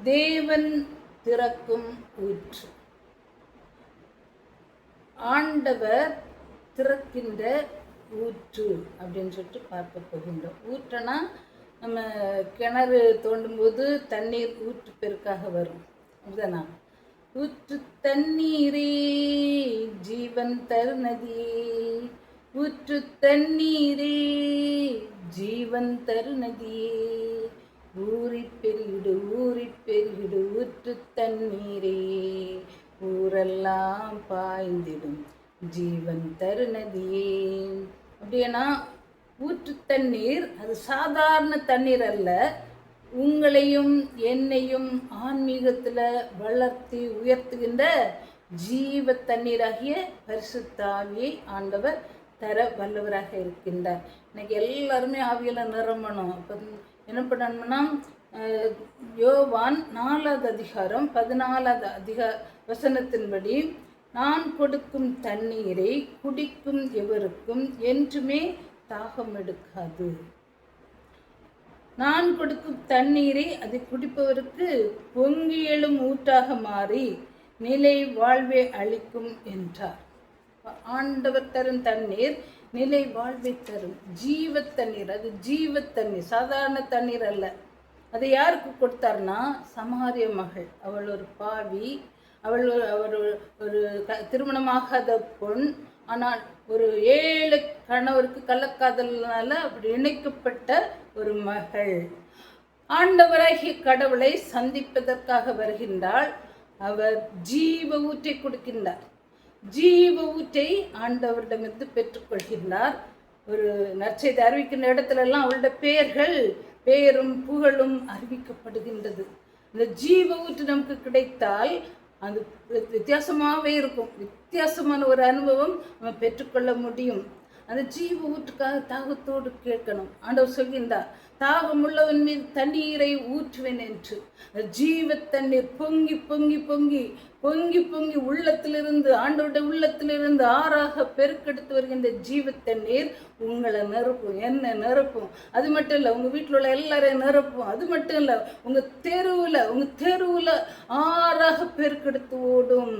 தேவன் திறக்கும் ஊற்று. ஆண்டவர் திறக்கின்ற ஊற்று அப்படின்னு சொல்லிட்டு பார்க்க போகின்றோம். ஊற்றுனா நம்ம கிணறு தோண்டும்போது தண்ணீர் ஊற்று பெருக்காக வரும். அதுதானா? ஊற்று தண்ணீரே ஜீவன் தருநதியே, ஊற்று தண்ணீரே ஜீவன் தருநதியே, ஊறி பெருகிடு ஊற்று தண்ணீரே, ஊரெல்லாம் பாய்ந்திடும் ஜீவன் தருநதியே. அப்படின்னா ஊற்று தண்ணீர் அது சாதாரண தண்ணீர் அல்ல. உங்களையும் என்னையும் ஆன்மீகத்தில் வளர்த்தி உயர்த்துகின்ற ஜீவ தண்ணீராகிய பரிசுத்த ஆவியை ஆண்டவர் தர வல்லவராக இருக்கின்றார். இன்னைக்கு எல்லாருமே ஆவியில் நிரம்பணும். அப்போ என்ன பண்ணணும்னா யோவான் 4வது அதிகாரம் 14வது வசனத்தின்படி, நான் கொடுக்கும் தண்ணீரை குடிக்கும் எவருக்கும் என்றுமே தாகம் எடுக்காது. நான் கொடுக்கும் தண்ணீரை அதை குடிப்பவருக்கு பொங்கி எழும் ஊற்றாக மாறி நிலை வாழ்வை அளிக்கும் என்றார். ஆண்டவர் தரும் தண்ணீர் நிலை வாழ்வை தரும் ஜீவ தண்ணீர். அது ஜீவ தண்ணீர், சாதாரண தண்ணீர் அல்ல. அதை யாருக்கு கொடுத்தார்னா சமாரிய மகள். அவள் ஒரு பாவி, அவள் ஒரு திருமணமாகாத பொன். ஆனால் ஒரு 7 கணவருக்கு கள்ளக்காதல்னால அப்படி இணைக்கப்பட்ட ஒரு மகள் ஆண்டவராகிய கடவுளை சந்திப்பதற்காக வருகின்றாள். அவர் ஜீவ ஊற்றை கொடுக்கின்றார். ஜீவ ஊற்றை ஆண்டவரிடமிருந்து பெற்றுக்கொள்கின்றார். ஒரு நற்செய்தி அறிவிக்கின்ற இடத்துலலாம் அவளுடைய பெயரும் புகழும் அறிவிக்கப்படுகின்றது. இந்த ஜீவ ஊற்று நமக்கு கிடைத்தால் அது வித்தியாசமாகவே இருக்கும். வித்தியாசமான ஒரு அனுபவம் நம்ம பெற்றுக்கொள்ள முடியும். அந்த ஜீவ ஊற்றுக்காக தாகத்தோடு கேட்கணும். ஆண்டவர் சொல்கின்றார், தாகம் உள்ளவன் மீது தண்ணீரை ஊற்றுவேன் என்று. ஜீவ தண்ணீர் பொங்கி பொங்கி பொங்கி பொங்கி பொங்கி உள்ளத்திலிருந்து, ஆண்டவருடைய உள்ளத்திலிருந்து ஆறாக பெருக்கெடுத்து வருகின்ற ஜீவ தண்ணீர் உங்களை நிரப்பும், என்ன நிரப்பும். அது மட்டும் இல்லை, உங்கள் வீட்டில் உள்ள எல்லாரையும் நிரப்பும். அது மட்டும் இல்லை, உங்கள் தெருவில் ஆறாக பெருக்கெடுத்து ஓடும்.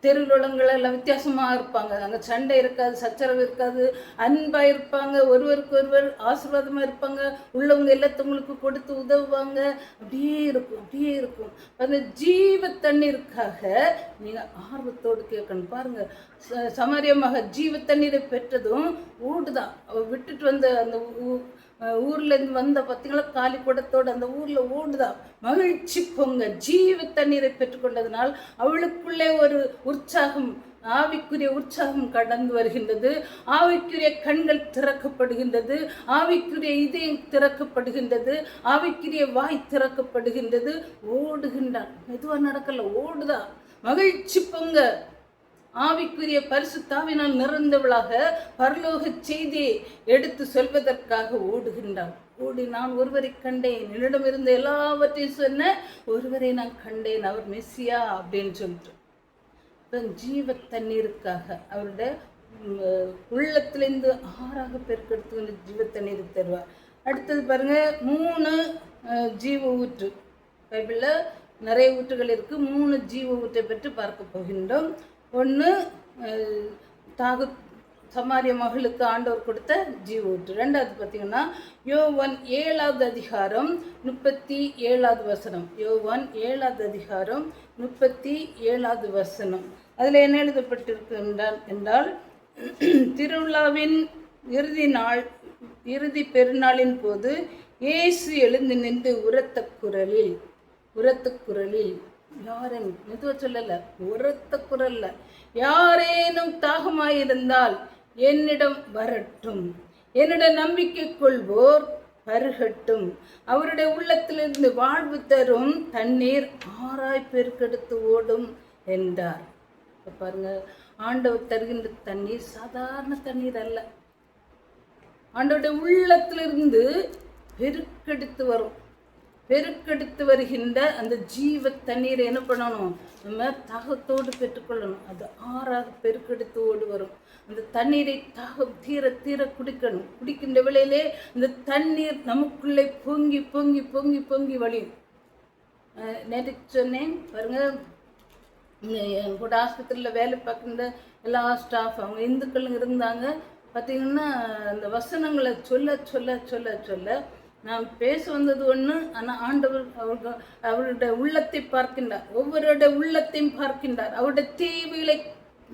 தெருவில் உள்ளவங்கள் எல்லாம் வித்தியாசமாக இருப்பாங்க. அங்கே சண்டை இருக்காது, சச்சரவு இருக்காது, அன்பாக இருப்பாங்க, ஒருவருக்கு ஒருவர் ஆசீர்வாதமாக இருப்பாங்க, உள்ளவங்க எல்லாத்தவங்களுக்கு கொடுத்து உதவுவாங்க. அப்படியே இருக்கும். அந்த ஜீவ தண்ணீருக்காக நீங்கள் ஆர்வத்தோடு கேட்கணும். பாருங்க, சமாரிய மகள் ஜீவ தண்ணீரை பெற்றதும் ஓடுதான். அவள் விட்டுட்டு வந்த அந்த ஊர்லேருந்து வந்த பார்த்தீங்களா, காலி குடத்தோடு அந்த ஊரில் ஓடுதான். மகிழ்ச்சி பொங்க ஜீவ தண்ணீரை பெற்றுக்கொண்டதுனால் அவளுக்குள்ளே ஒரு உற்சாகம், ஆவிக்குரிய உற்சாகம் கடந்து வருகின்றது. ஆவிக்குரிய கண்கள் திறக்கப்படுகின்றது, ஆவிக்குரிய இதயம் திறக்கப்படுகின்றது, ஆவிக்குரிய வாய் திறக்கப்படுகின்றது. ஓடுகின்றான். மெதுவாக நடக்கல, ஓடுதான். மகிழ்ச்சி பொங்க ஆவிக்குரிய பரிசுத்தாவினால் நிறந்தவளாக பரலோக செய்தியை எடுத்து சொல்வதற்காக ஓடுகின்றான். ஓடி, நான் ஒருவரை கண்டேன், என்னிடமிருந்த எல்லாவற்றையும் சொன்ன ஒருவரை நான் கண்டேன், அவர் மெஸ்ஸியா அப்படின்னு சொல்லிட்டு ஜீவ தண்ணீருக்காக அவருடைய உள்ளத்திலிருந்து ஆறாக பெருக்கெடுத்து வந்து ஜீவ தண்ணீர் தருவார். அடுத்தது பாருங்க, 3 ஜீவ ஊற்று. பைபிளில் நிறைய ஊற்றுகள் இருக்குது. 3 ஜீவ ஊற்றை பற்றி பார்க்க போகின்றோம். 1 சமாரிய மகளுக்கு ஆண்டவர் கொடுத்த ஜீவ ஊற்று. 2வது பார்த்தீங்கன்னா யோவான் 7வது அதிகாரம் 37வது வசனம். யோவான் 7வது அதிகாரம் 37வது வசனம். அதில் என்ன எழுதப்பட்டிருக்கு என்றால், திருவிழாவின் இறுதி பெருநாளின் போது இயேசு எழுந்து நின்று உரத்த குரலில் யாரும் மெதுவா சொல்லல, உரத்த குரல்ல, யாரேனும் தாகமாயிருந்தால் என்னிடம் வரட்டும், என்னிடம் நம்பிக்கை கொள்வோர் பருகட்டும், அவருடைய உள்ளத்திலிருந்து வாழ்வு தரும் தண்ணீர் ஆறாய் பெருக்கெடுத்து ஓடும் என்றார். பாருங்க, ஆண்டவர் தருகின்ற தண்ணீர் சாதாரண தண்ணீர் அல்ல. ஆண்டவருடைய உள்ளத்திலிருந்து பெருக்கெடுத்து வருகின்ற அந்த ஜீவ தண்ணீரை என்ன பண்ணணும், நம்ம தாகத்தோடு பெற்றுக்கொள்ளணும். அது ஆறாக பெருக்கெடுத்து ஓடு வரும். அந்த தண்ணீரை தாகம் தீர தீர குடிக்கணும். குடிக்கின்ற வேளையிலே இந்த தண்ணீர் நமக்குள்ளே பொங்கி பொங்கி பொங்கி பொங்கி வழியும். நேற்று சொன்னேன் பாருங்க, என் கூட ஆஸ்பத்திரியில் வேலை பார்க்குற எல்லா ஸ்டாஃப் அவங்க இந்துக்களும் இருந்தாங்க. பார்த்திங்கன்னா அந்த வசனங்களை சொல்ல சொல்ல சொல்ல சொல்ல நான் பேச வந்தது ஒன்று, ஆனால் ஆண்டவர் அவருடைய உள்ளத்தை பார்க்கின்றார், ஒவ்வொருடைய உள்ளத்தையும் பார்க்கின்றார், அவருடைய தேவைகளை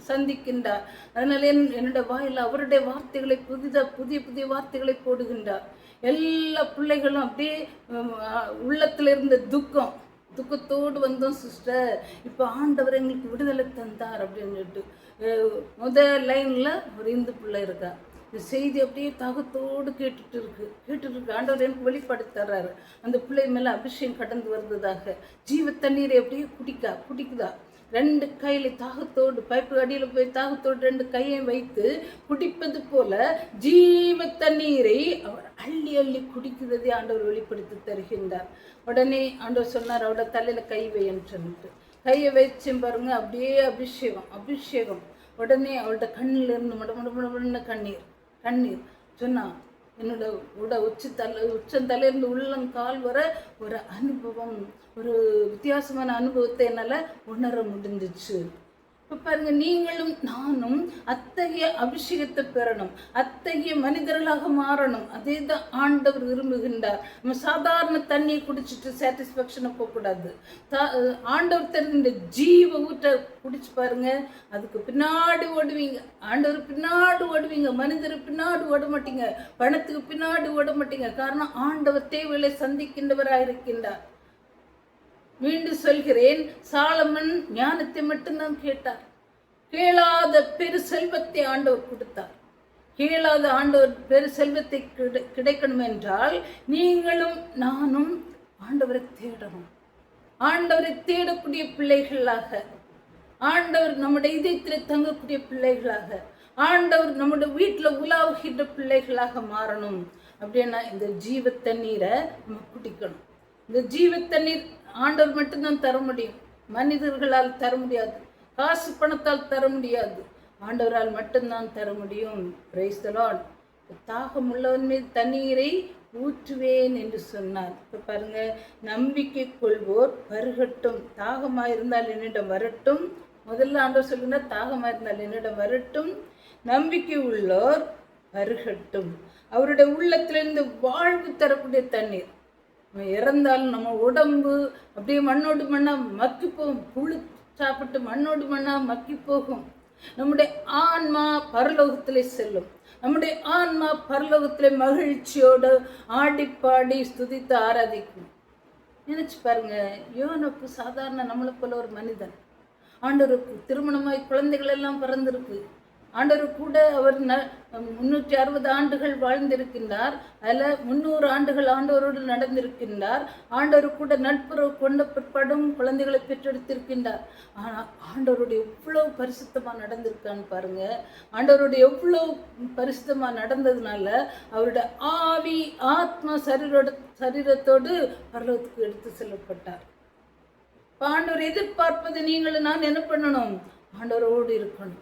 சந்திக்கின்றார். அதனால என்னுடைய வாயில் அவருடைய வார்த்தைகளை புதிய புதிய வார்த்தைகளை போடுகின்றார். எல்லா பிள்ளைகளும் அப்படியே உள்ளத்தில் இருந்த துக்கத்தோடு வந்தோம் சிஸ்டர், இப்போ ஆண்டவர் எங்களுக்கு விடுதலை தந்தார் அப்படின்னு சொல்லிட்டு. முதல் லைனில் ஒரு இந்து பிள்ளை இருக்கா, இந்த செய்தி அப்படியே தாகத்தோடு கேட்டுட்டு இருக்கு. ஆண்டவர் எனக்கு வெளிப்படுத்துறாரு, அந்த பிள்ளை மேலே அபிஷேகம் கடந்து வருவதாக. ஜீவ தண்ணீரை அப்படியே குடிக்குதா. 2 கையில தாகத்தோடு, பைப்பு அடியில் போய் தாகத்தோடு 2 கையை வைத்து குடிப்பது போல ஜீவ தண்ணீரை அவர் அள்ளி அள்ளி குடிக்கிறதை ஆண்டவர் வெளிப்படுத்தி தருகின்றார். உடனே ஆண்டவர் சொன்னார், அவரோட தலையில கை வைன்னு சொல்லிட்டு கையை வச்சு பாருங்க, அப்படியே அபிஷேகம். உடனே அவரோட கண்ணில் இருந்து மடமடமடன்னு கண்ணீர் சொன்னா, என்னோட உச்சந்தலையிலிருந்து உள்ளங்கால் வர ஒரு அனுபவம், ஒரு வித்தியாசமான அனுபவத்தை என்னால் உணர முடிஞ்சிச்சு. இப்போ பாருங்க, நீங்களும் நானும் அத்தகைய அபிஷேகத்தை பெறணும், அத்தகைய மனிதர்களாக மாறணும். அதே தான் ஆண்டவர் விரும்புகின்றார். நம்ம சாதாரண தண்ணியை குடிச்சிட்டு சாட்டிஸ்ஃபேக்ஷனை போகக்கூடாது. ஆண்டவர் தருகின்ற ஜீவ ஊற்ற குடிச்சு பாருங்க, அதுக்கு பின்னாடி ஓடுவீங்க. ஆண்டவர் பின்னாடி ஓடுவீங்க, மனிதர் பின்னாடி ஓட மாட்டீங்க, பணத்துக்கு பின்னாடி ஓட மாட்டீங்க. காரணம் ஆண்டவர் தேவைகளை சந்திக்கின்றவராக இருக்கின்றார். மீண்டும் சொல்கிறேன், சாலமன் ஞானத்தை மட்டும்தான் கேட்டார், கேளாத பெரு செல்வத்தை ஆண்டவர் கொடுத்தார். கேளாத ஆண்டவர் பெரு செல்வத்தை கிடைக்கணும் என்றால் நீங்களும் நானும் ஆண்டவரை தேடணும். ஆண்டவரை தேடக்கூடிய பிள்ளைகளாக, ஆண்டவர் நம்முடைய இதயத்தில் தங்கக்கூடிய பிள்ளைகளாக, ஆண்டவர் நம்முடைய வீட்டில் உலாவுகின்ற பிள்ளைகளாக மாறணும். அப்படின்னா இந்த ஜீவ தண்ணீரை நம்ம குடிக்கணும். இந்த ஜீவ தண்ணீர் ஆண்டவர் மட்டும்தான் தர முடியும், மனிதர்களால் தர முடியாது, காசு பணத்தால் தர முடியாது, ஆண்டவரால் மட்டும்தான் தர முடியும். Price the Lord. தாகம் உள்ளவன் மீது தண்ணீரை ஊற்றுவேன் என்று சொன்னார். இப்போ பாருங்க, நம்பிக்கை கொள்வோர் பருகட்டும், தாகமாக இருந்தால் என்னிடம் வரட்டும். முதல்ல ஆண்டவர் சொல்லுங்க, தாகமாக இருந்தால் என்னிடம் வரட்டும், நம்பிக்கை உள்ளோர் பருகட்டும். அவருடைய உள்ளத்திலிருந்து வாழ்வு தரக்கூடிய தண்ணீர். இறந்தாலும் நம்ம உடம்பு அப்படியே மண்ணோடு மண்ணாக மக்கி போகும், புழு சாப்பிட்டு மண்ணோடு மண்ணாக மக்கி போகும். நம்முடைய ஆன்மா பரலோகத்திலே செல்லும். நம்முடைய ஆன்மா பரலோகத்திலே மகிழ்ச்சியோடு ஆடிப்பாடி ஸ்துதித்து ஆராதிக்கும். நினைச்சு பாருங்க, யோனுக்கு சாதாரண நம்மளை போல ஒரு மனிதன், ஆண்டவருக்கு திருமணமாய் குழந்தைகள் எல்லாம் பிறந்திருக்கு. ஆண்டவர் கூட அவர் 360 ஆண்டுகள் வாழ்ந்திருக்கின்றார். அதில் 300 ஆண்டுகள் ஆண்டவரோடு நடந்திருக்கின்றார். ஆண்டவர் கூட நட்புறவு கொண்ட பிற்பாடும் குழந்தைகளை பெற்றெடுத்திருக்கின்றார். ஆனால் ஆண்டவருடைய எவ்வளோ பரிசுத்தமாக நடந்திருக்கான்னு பாருங்க. ஆண்டவருடைய எவ்வளோ பரிசுத்தமாக நடந்ததுனால அவருடைய ஆவி ஆத்மா சரீரத்தோடு பரலோகத்துக்கு எடுத்து செல்லப்பட்டார். ஆண்டவர் எதிர்பார்ப்பது நீங்களும் நான் என்ன பண்ணணும்? ஆண்டவரோடு இருக்கணும்.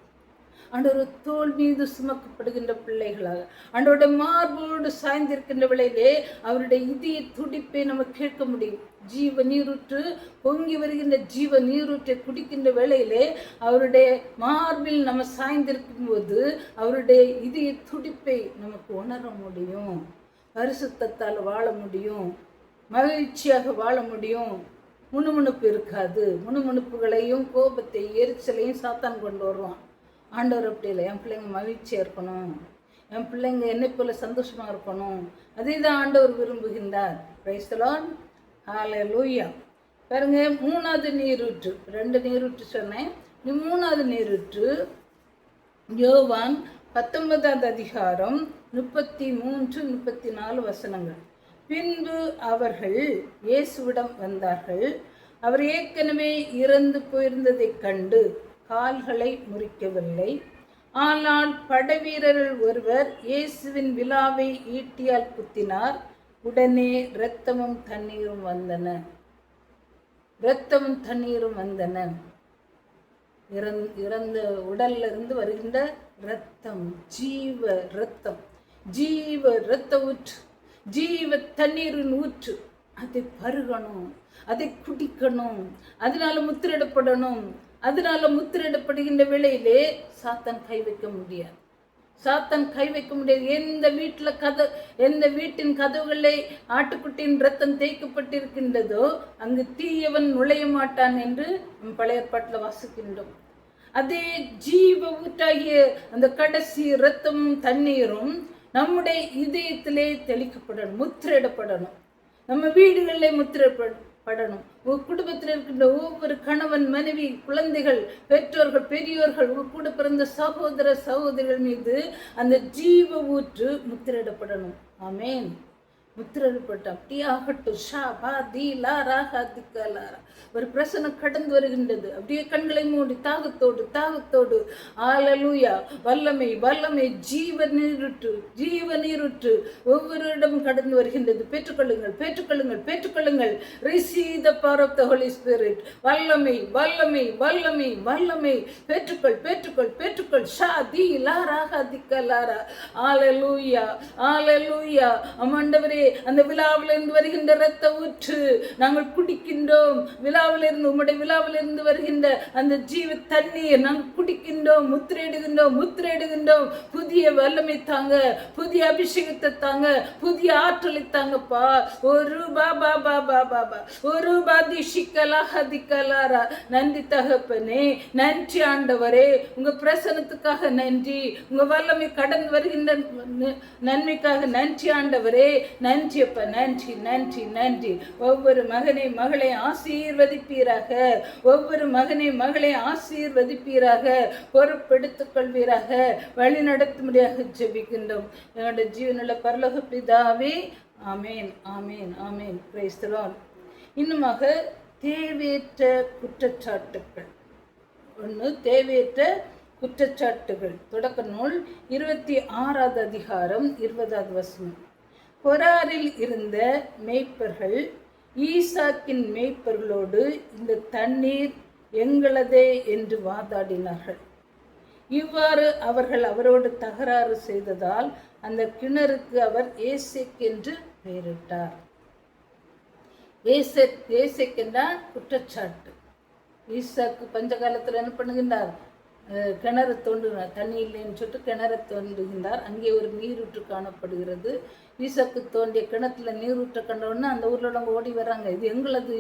ஆண்டவர் தோல் மீது சுமக்கப்படுகின்ற பிள்ளைகளாக, ஆண்டவருடைய மார்போடு சாய்ந்திருக்கின்ற வேளையிலே அவருடைய இதய துடிப்பை நம்ம கேட்க முடியும். ஜீவ நீரூற்று பொங்கி வருகின்ற ஜீவ நீரூற்றை குடிக்கின்ற வேளையிலே அவருடைய மார்பில் நம்ம சாய்ந்திருக்கும் போது அவருடைய இதய துடிப்பை நமக்கு உணர முடியும். பரிசுத்தத்தால் வாழ முடியும், மகிழ்ச்சியாக வாழ முடியும். முணுமுணுப்பு இருக்காது. முணுமுணுப்புகளையும் கோபத்தை எரிச்சலையும் சாத்தான் கொண்டு வருவான். ஆண்டவர் அப்படி இல்லை, என் பிள்ளைங்க மகிழ்ச்சியாக இருக்கணும், என் பிள்ளைங்க என்னை போல சந்தோஷமாக இருக்கணும், அதே தான் ஆண்டவர் விரும்புகின்றார். Price the Lord. ஹல்லேலூயா. பாருங்க, 3வது நீரூற்று, 2 நீரூற்று சொன்னேன், 3வது நீரூற்று யோவான் 19வது அதிகாரம் 33-34 வசனங்கள். பின்பு அவர்கள் இயேசுவிடம் வந்தார்கள். அவர் ஏற்கனவே இறந்து போயிருந்ததைக் கண்டு கால்களை முறிக்கவில்லை. ஆனால் படைவீரர்கள் ஒருவர் இயேசுவின் விலாவை ஈட்டியால் குத்தினார். உடனே இரத்தமும் தண்ணீரும் வந்தன. இறந்த உடல்ல இருந்து வருகின்ற இரத்தம், ஜீவ இரத்த ஊற்று, ஜீவ தண்ணீரின் ஊற்று. அதை பருகணும், அதை குடிக்கணும், அதனால முத்திரிடப்படணும். அதனால முத்திரிடப்படுகின்ற வேளையிலே சாத்தான் கை வைக்க முடியாது. சாத்தான் கை வைக்க முடியாது. எந்த வீட்டின் கதவுகளை ஆட்டுக்குட்டியின் ரத்தம் தேய்க்கப்பட்டிருக்கின்றதோ அங்கு தீயவன் நுழைய மாட்டான் என்று பழைய ஏற்பாட்டில் வாசிக்கின்றோம். அதே ஜீவ ஊற்றாகிய அந்த கடைசி ரத்தமும் தண்ணீரும் நம்முடைய இதயத்திலே தெளிக்கப்படணும், முத்திரையிடப்படணும். நம்ம வீடுகளிலே முத்திரைப்படணும். குடும்பத்தில் இருக்கின்ற ஒவ்வொரு கணவன், மனைவி, குழந்தைகள், பெற்றோர்கள், பெரியோர்கள், கூட பிறந்த சகோதர சகோதரிகள் மீது அந்த ஜீவ ஊற்று முத்திரையிடப்படணும். ஆமேன். முத்திரையிடப்பட்ட அப்படியே ஆகட்டும். ஷா பா தி லா ராகா திக்கா லாரா. ஒரு பிரசனம் கடந்து வருகின்றது. அப்படியே கண்களை மூடி தாகத்தோடு ஹல்லேலூயா. வல்லமை வல்லமை ஜீவ நீருற்று ஒவ்வொரு இடமும் கடந்து வருகின்றது. பெற்றுக்கொள்ளுங்கள். Receive the power of the Holy Spirit. வல்லமை பெற்றுக்கொள். ஷா தி லா ராகா திக்கா லாரா. ஹல்லேலூயா. ஆண்டவரே, அந்த விழாவிலிருந்து வருகின்ற இரத்த ஊற்று நாங்கள் குடிக்கின்றோம். உம்முடைய விழாவிலிருந்து வருகின்ற அந்த ஜீவ தண்ணீர் நாங்கள் குடிக்கின்றோம், முத்திரையிடுகின்றோம். புதிய வல்லமை தாங்க, புதிய அபிஷேகத்தை தாங்க, புதிய ஆற்றலை தாங்கப்பா. ஒரு நன்றி தகப்பனே, நன்றி ஆண்டவரே. உங்க பிரசனத்துக்காக நன்றி, உங்க வல்லமை கடந்து வருகின்ற நன்மைக்காக நன்றி ஆண்டவரே. நன்றி அப்பா, நன்றி. ஒவ்வொரு மகனை மகளை ஆசீர்வதிப்பீராக. பொறுப்பெடுத்துக் கொள்வீராக. வழி நடத்தும்படியாக ஜெபிக்கின்றோம் என்னுடைய ஜீவனுள்ள பரலோக பிதாவே. ஆமேன். Praise the Lord. இன்னுமாக தேவையற்ற குற்றச்சாட்டுகள். குற்றச்சாட்டுகள். தொடக்க நூல் 26வது அதிகாரம் 20வது வசனம். கொராரில் இருந்த மேய்ப்பர்கள் ஈசாக்கின் மேய்ப்பர்களோடு இந்த தண்ணீர் எங்களதே என்று வாதாடினார்கள். இவ்வாறு அவர்கள் அவரோடு தகராறு செய்ததால் அந்த கிணறுக்கு அவர் ஏசேக் என்று பெயரிட்டார். ஏசேக் என்றால் குற்றச்சாட்டு. ஈசாக்கு பஞ்ச காலத்தில் என்ன பண்ணுகின்றார்? கிணறு தோண்டுகிறார். தண்ணி இல்லைன்னு சொல்லிட்டு கிணறு தோண்டுகின்றார். அங்கே ஒரு நீரூற்று காணப்படுகிறது. ஈசாக்கு தோண்டிய கிணத்துல நீரூற்றை கண்டவுடனே அந்த ஊரில் உள்ளவங்க ஓடி வர்றாங்க. இது எங்களது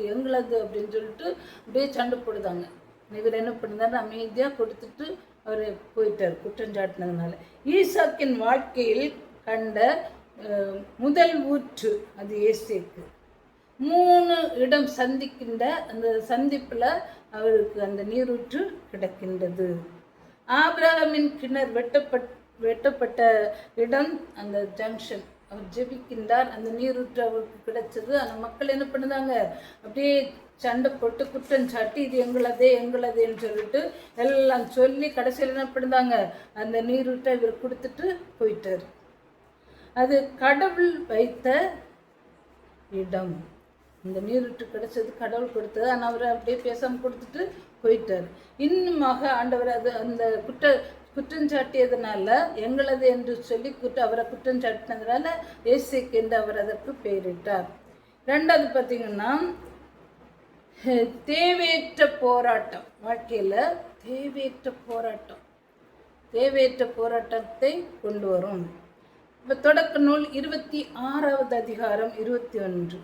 அப்படின்னு சொல்லிட்டு அப்படியே சண்டை போடுதாங்க. இவர் என்ன பண்ணுறாரு? அமைதியாக கொடுத்துட்டு அவர் போயிட்டார், குற்றஞ்சாட்டினதுனால. ஈசாக்கின் வாழ்க்கையில் கண்ட முதல் ஊற்று அது ஏசேக்கு. 3 இடம் சந்திக்கின்ற அந்த சந்திப்பில் அவருக்கு அந்த நீரூற்று கிடக்கின்றது. ஆபிரகாமின் கிணறு வெட்டப்பட்ட இடம் அந்த ஜங்ஷன். அவர் ஜெபிக்கின்றார், அந்த நீரூற்று அவருக்கு கிடைச்சது. அந்த மக்கள் என்ன பண்ணுதாங்க? அப்படியே சண்டை போட்டு குற்றம் சாட்டி இது எங்களதேன்னு சொல்லிட்டு எல்லாம் சொல்லி கடைசியில் என்ன பண்ணுதாங்க? அந்த நீரூற்றை இவர் கொடுத்துட்டு போயிட்டார். அது கடவுள் வைத்த இடம். இந்த நீரூற்று கிடைச்சது கடவுள் கொடுத்தது. ஆனால் அவர் அப்படியே பேசாமல் கொடுத்துட்டு போயிட்டார். இன்னுமாக ஆண்டவர் அது அந்த குற்றஞ்சாட்டியதுனால எங்களது என்று சொல்லி அவரை குற்றஞ்சாட்டினதுனால ஏசேக் என்று அவர் அதற்கு பெயரிட்டார். 2வது பார்த்தீங்கன்னா தேவையற்ற போராட்டம். வாழ்க்கையில் தேவையற்ற போராட்டத்தை கொண்டு வரும். இப்போ தொடக்க நூல் 26வது அதிகாரம் 21.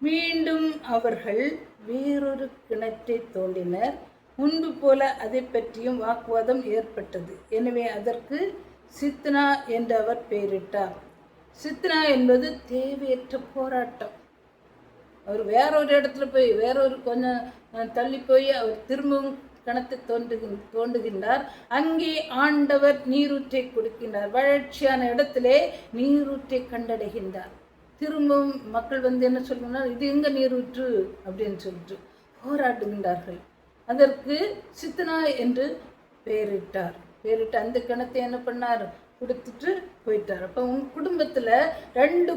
மீண்டும் அவர்கள் வேறொரு கிணற்றை தோண்டினர். முன்பு போல அதை பற்றியும் வாக்குவாதம் ஏற்பட்டது. எனவே அதற்கு சித்னா என்று அவர் பெயரிட்டார். சித்னா என்பது தேவையற்ற போராட்டம். அவர் வேறொரு இடத்துல போய் கொஞ்சம் தள்ளி போய் அவர் திரும்பவும் கிணத்தை தோண்டுகின்றார். அங்கே ஆண்டவர் நீரூற்றை கொடுக்கின்றார். வறட்சியான இடத்திலே நீரூற்றை கண்டடைகின்றார். திரும்பவும் மக்கள் என்ன சொல்லுன்னா, இது எங்க நீரூற்று அப்படின்னு சொல்லிட்டு போராடுகின்றார்கள். அதற்கு சித்னா என்று பெயரிட்டார். அந்த கிணத்தை என்ன பண்ணார்? கொடுத்துட்டு போயிட்டார். அப்போ உங்க குடும்பத்தில் 2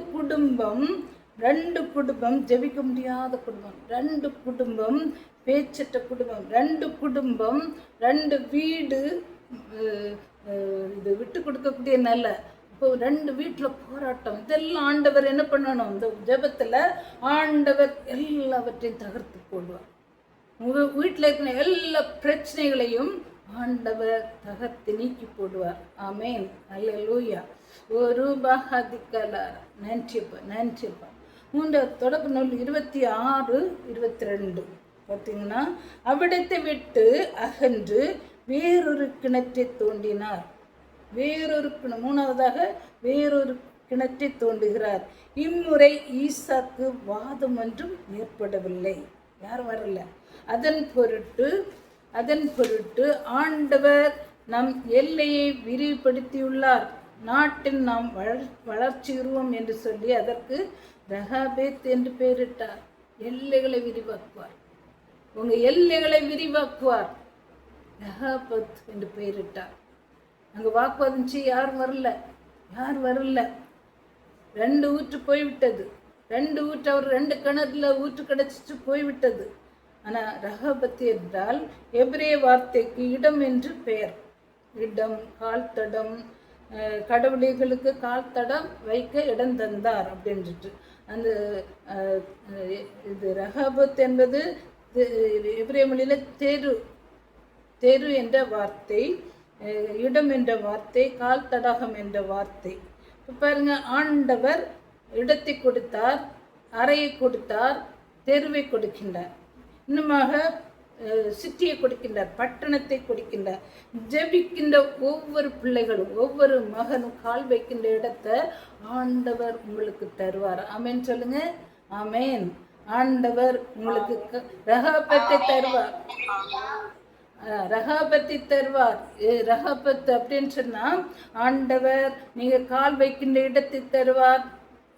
குடும்பம் ஜெபிக்க முடியாத குடும்பம், 2 குடும்பம் பேச்சற்ற குடும்பம், 2 குடும்பம், 2 வீடு இது விட்டு கொடுக்கக்கூடிய நல்ல. அப்போ 2 வீட்டில் போராட்டம். இதெல்லாம் ஆண்டவர் என்ன பண்ணணும்? இந்த ஜெபத்தில் ஆண்டவர் எல்லாவற்றையும் தகர்த்து போடுவார். உங்கள் வீட்டில் இருக்கிற எல்லா பிரச்சனைகளையும் ஆண்டவர் தகர்த்து நீக்கி போடுவார். ஆமேன், அல்லேலூயா. ஒரு பஹதிக்கலார் நன்றிப்பா. 3 தொடக்க நூல் 26, 22 பார்த்தீங்கன்னா, அவ்விடத்தை விட்டு அகன்று வேறொரு கிணற்றை தோண்டினார். மூணாவதாக வேறொரு கிணற்றை தோண்டுகிறார். இம்முறை ஈசாக்கு வாதம் ஒன்றும் ஏற்படவில்லை. யாரும் வரல. அதன் பொருட்டு ஆண்டவர் நம் எல்லையை விரிவுபடுத்தியுள்ளார். நாட்டில் நாம் வளர்ச்சியுறுவோம் என்று சொல்லி அதற்கு ரஹாபேத் என்று பெயரிட்டார். எல்லைகளை விரிவாக்குவார். உங்க எல்லைகளை விரிவாக்குவார். ரஹாபத் என்று பெயரிட்டார். அங்கே வாக்குவாதம் செய்ய யாரும் வரல. 2 ஊற்று போய்விட்டது. 2 ஊற்று அவர் 2 கிணறுல ஊற்று கிடைச்சிட்டு போய்விட்டது. ஆனால் ரஹாபத் என்றால் எபிரேய வார்த்தைக்கு இடம் என்று பெயர். இடம், கால் தடம், கடவுளிகளுக்கு கால் தடம் வைக்க இடம் தந்தார் அப்படின்ட்டு அந்த இது ரஹாபத் என்பது எபிரேய மொழியில் தெரு என்ற வார்த்தை, இடம் என்ற வார்த்தை, கால் தடாகம் என்ற வார்த்தை. இப்போ பாருங்க, ஆண்டவர் இடத்தை கொடுத்தார், அறையை கொடுத்தார், தெருவை கொடுக்கின்றார், இன்னுமாக சிட்டியை கொடுக்கின்றார், பட்டணத்தை கொடுக்கின்றார். ஜெபிக்கின்ற ஒவ்வொரு பிள்ளைகளும், ஒவ்வொரு மகனும் கால் வைக்கின்ற இடத்தை ஆண்டவர் உங்களுக்கு தருவார். ஆமேன் சொல்லுங்க. ஆமேன். ஆண்டவர் உங்களுக்கு ரஹாபத்தை தருவார். ரஹாபத் அப்படின்னு சொன்னா ஆண்டவர் நீங்க கால் வைக்கின்ற இடத்தை தருவார்.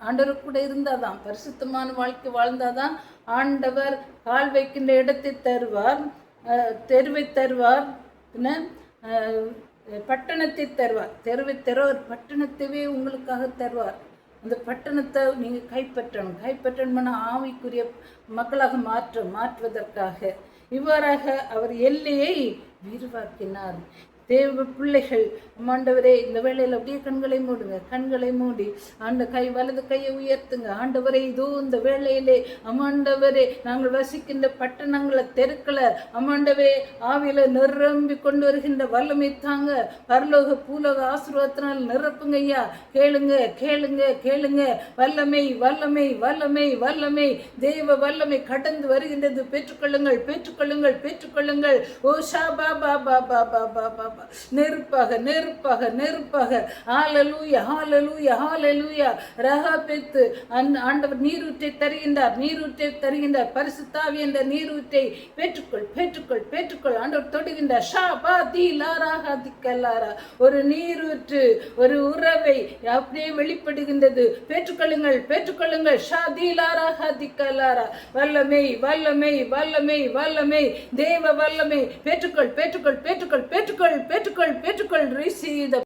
ஆண்டவர் கூட இருந்தாதான், பரிசுத்தமான வாழ்க்கை வாழ்ந்தாதான் ஆண்டவர் கால் வைக்கின்ற இடத்தை தருவார், தெருவை தருவார், பட்டணத்தை தருவார். தெருவை பட்டணத்தையே உங்களுக்காக தருவார். அந்த பட்டணத்தை நீங்கள் கைப்பற்றணும்னா ஆவிக்குரிய மக்களாக மாற்றுவதற்காக இவ்வாறாக அவர் எல்லையை விரிவாக்கினார். தேவ பிள்ளைகள், ஆண்டவரே இந்த வேளையில் அப்படியே கண்களை மூடி வலது கையை உயர்த்துங்க. ஆண்டவரே, இதோ இந்த வேளையிலே ஆண்டவரே நாங்கள் வசிக்கின்ற பட்டணங்களை, தெருக்களை ஆண்டவரே ஆவியில நிரம்பி கொண்டு வருகின்ற வல்லமை தாங்க. பரலோக பூலோக ஆசீர்வாதத்தினால் நிரப்புங்க ஐயா. கேளுங்க. வல்லமை தேவ வல்லமை கடந்து வருகின்றது. பெற்றுக்கொள்ளுங்கள். ஓ ஷாபா பாபா பாபா பாபா நெருப்பாக. ஹalleluya. ரஹாபேத் ஆண்டவர் நீரூற்றை தருகின்றார். பரிசுத்தாவி என்ற நீரூற்றை பெற்றுக்கொள். ஆண்டவர் தொடுகின்றார். ஒரு நீரூற்று, ஒரு உறவை அப்படியே வெளிப்படுகின்றது. பெற்றுக்கொள்ளுங்கள். வல்லமை தேவ வல்லமை. பெற்றுக்கொள். Receive the